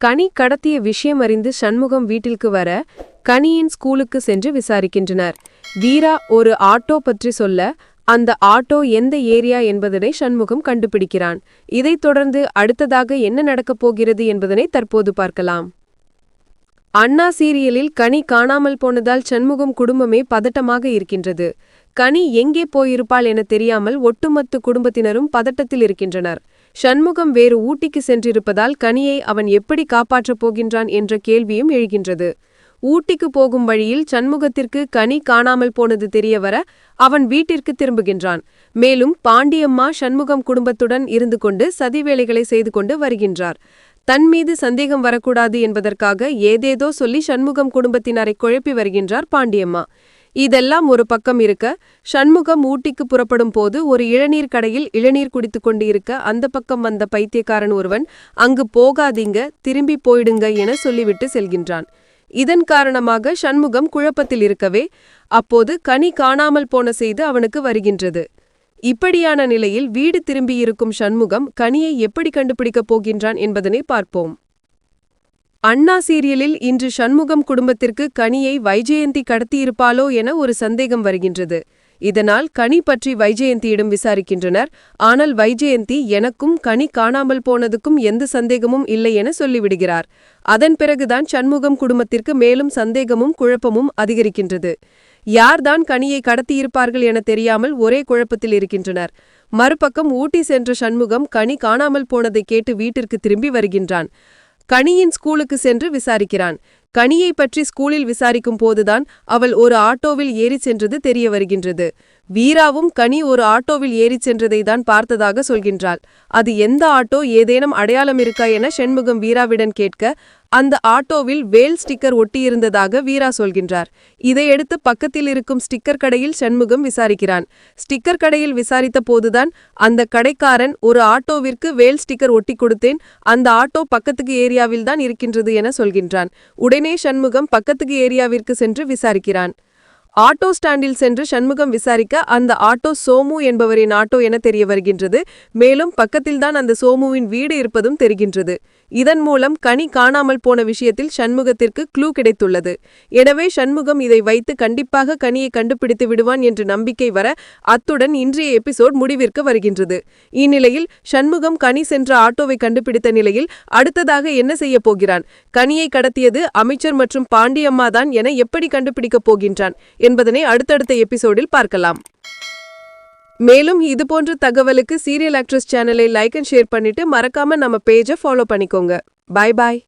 கனி கடத்திய விஷயம் அறிந்து சண்முகம் வீட்டிற்கு வர கனியின் ஸ்கூலுக்கு சென்று விசாரிக்கின்றனர். வீரா ஒரு ஆட்டோ பற்றி சொல்ல அந்த ஆட்டோ எந்த ஏரியா என்பதனை சண்முகம் கண்டுபிடிக்கிறான். இதைத் தொடர்ந்து அடுத்ததாக என்ன நடக்கப் போகிறது என்பதனை தற்போது பார்க்கலாம். அண்ணா சீரியலில் கனி காணாமல் போனதால் சண்முகம் குடும்பமே பதட்டமாக இருக்கின்றது. கனி எங்கே போயிருப்பாள் என தெரியாமல் ஒட்டுமொத்த குடும்பத்தினரும் பதட்டத்தில் இருக்கின்றனர். சண்முகம் வேறு ஊட்டிக்கு சென்றிருப்பதால் கனியை அவன் எப்படி காப்பாற்றப் போகின்றான் என்ற கேள்வியும் எழுகின்றது. ஊட்டிக்கு போகும் வழியில் சண்முகத்திற்கு கனி காணாமல் போனது தெரியவர அவன் வீட்டிற்கு திரும்புகின்றான். மேலும் பாண்டியம்மா சண்முகம் குடும்பத்துடன் இருந்து கொண்டு சதி வேலைகளை செய்து கொண்டு வருகின்றார். தன் மீது சந்தேகம் வரக்கூடாது என்பதற்காக ஏதேதோ சொல்லி சண்முகம் குடும்பத்தினரை குழப்பி வருகின்றார் பாண்டியம்மா. இதெல்லாம் ஒரு பக்கம் இருக்க, சண்முகம் ஊட்டிக்கு புறப்படும் போது ஒரு இளநீர் கடையில் இளநீர் குடித்துக் கொண்டு இருக்க அந்த பக்கம் வந்த பைத்தியக்காரன் ஒருவன் அங்கு போகாதீங்க, திரும்பி போயிடுங்க என சொல்லிவிட்டு செல்கின்றான். இதன் காரணமாக சண்முகம் குழப்பத்தில் இருக்கவே அப்போது கனி காணாமல் போன செய்து அவனுக்கு வருகின்றது. இப்படியான நிலையில் வீடு திரும்பியிருக்கும் சண்முகம் கனியை எப்படி கண்டுபிடிக்கப் போகின்றான் என்பதனை பார்ப்போம். அண்ணா சீரியலில் இன்று சண்முகம் குடும்பத்திற்கு கனியை வைஜெயந்தி கடத்தியிருப்பாளோ என ஒரு சந்தேகம் வருகின்றது. இதனால் கனி பற்றி வைஜெயந்தியிடம் விசாரிக்கின்றனர். ஆனால் வைஜெயந்தி எனக்கும் கனி காணாமல் போனதுக்கும் எந்த சந்தேகமும் இல்லை என சொல்லிவிடுகிறார். அதன் பிறகுதான் சண்முகம் குடும்பத்திற்கு மேலும் சந்தேகமும் குழப்பமும் அதிகரிக்கின்றது. யார்தான் கனியை கடத்தியிருப்பார்கள் என தெரியாமல் ஒரே குழப்பத்தில் இருக்கின்றனர். மறுபக்கம் ஊட்டி சென்ற சண்முகம் கனி காணாமல் போனதை கேட்டு வீட்டிற்கு திரும்பி வருகின்றான். கனியின் ஸ்கூலுக்கு சென்று விசாரிக்கிறான். கனியை பற்றி ஸ்கூலில் விசாரிக்கும் போதுதான் அவள் ஒரு ஆட்டோவில் ஏறிச் சென்றது தெரிய வருகின்றது. வீராவும் கனி ஒரு ஆட்டோவில் ஏறிச் சென்றதை தான் பார்த்ததாக சொல்கின்றாள். அது எந்த ஆட்டோ, ஏதேனும் அடையாளம் இருக்கா என சண்முகம் வீராவிடன் கேட்க அந்த ஆட்டோவில் வேல் ஸ்டிக்கர் ஒட்டியிருந்ததாக வீரா சொல்கின்றார். இதையடுத்து பக்கத்தில் இருக்கும் ஸ்டிக்கர் கடையில் சண்முகம் விசாரிக்கிறான். ஸ்டிக்கர் கடையில் விசாரித்த போதுதான் அந்த கடைக்காரன் ஒரு ஆட்டோவிற்கு வேல் ஸ்டிக்கர் ஒட்டி கொடுத்தேன், அந்த ஆட்டோ பக்கத்துக்கு ஏரியாவில்தான் இருக்கின்றது என சொல்கின்றான். உடனே சண்முகம் பக்கத்துக்கு ஏரியாவிற்கு சென்று விசாரிக்கிறான். ஆட்டோ ஸ்டாண்டில் சென்று சண்முகம் விசாரிக்க அந்த ஆட்டோ சோமு என்பவரின் ஆட்டோ என தெரிய வருகின்றது. மேலும் பக்கத்தில்தான் அந்த சோமுவின் வீடு இருப்பதும் தெரிகின்றது. இதன் மூலம் கனி காணாமல் போன விஷயத்தில் சண்முகத்திற்கு க்ளூ கிடைத்துள்ளது. எனவே சண்முகம் இதை வைத்து கண்டிப்பாக கனியை கண்டுபிடித்து விடுவான் என்று நம்பிக்கை வர அத்துடன் இன்றைய எபிசோட் முடிவிற்கு வருகின்றது. இந்நிலையில் சண்முகம் கனி சென்ற ஆட்டோவை கண்டுபிடித்த நிலையில் அடுத்ததாக என்ன செய்ய போகிறான், கனியை கடத்தியது அமைச்சர் மற்றும் பாண்டியம்மா தான் என எப்படி கண்டுபிடிக்கப் போகின்றான் என்பதனை அடுத்தடுத்த எபிசோடில் பார்க்கலாம். மேலும் இதுபோன்ற தகவலுக்கு சீரியல் ஆக்ட்ரஸ் சேனலை லைக் அண்ட் ஷேர் பண்ணிட்டு மறக்காம நம்ம பேஜை ஃபாலோ பண்ணிக்கோங்க. பாய் பாய்.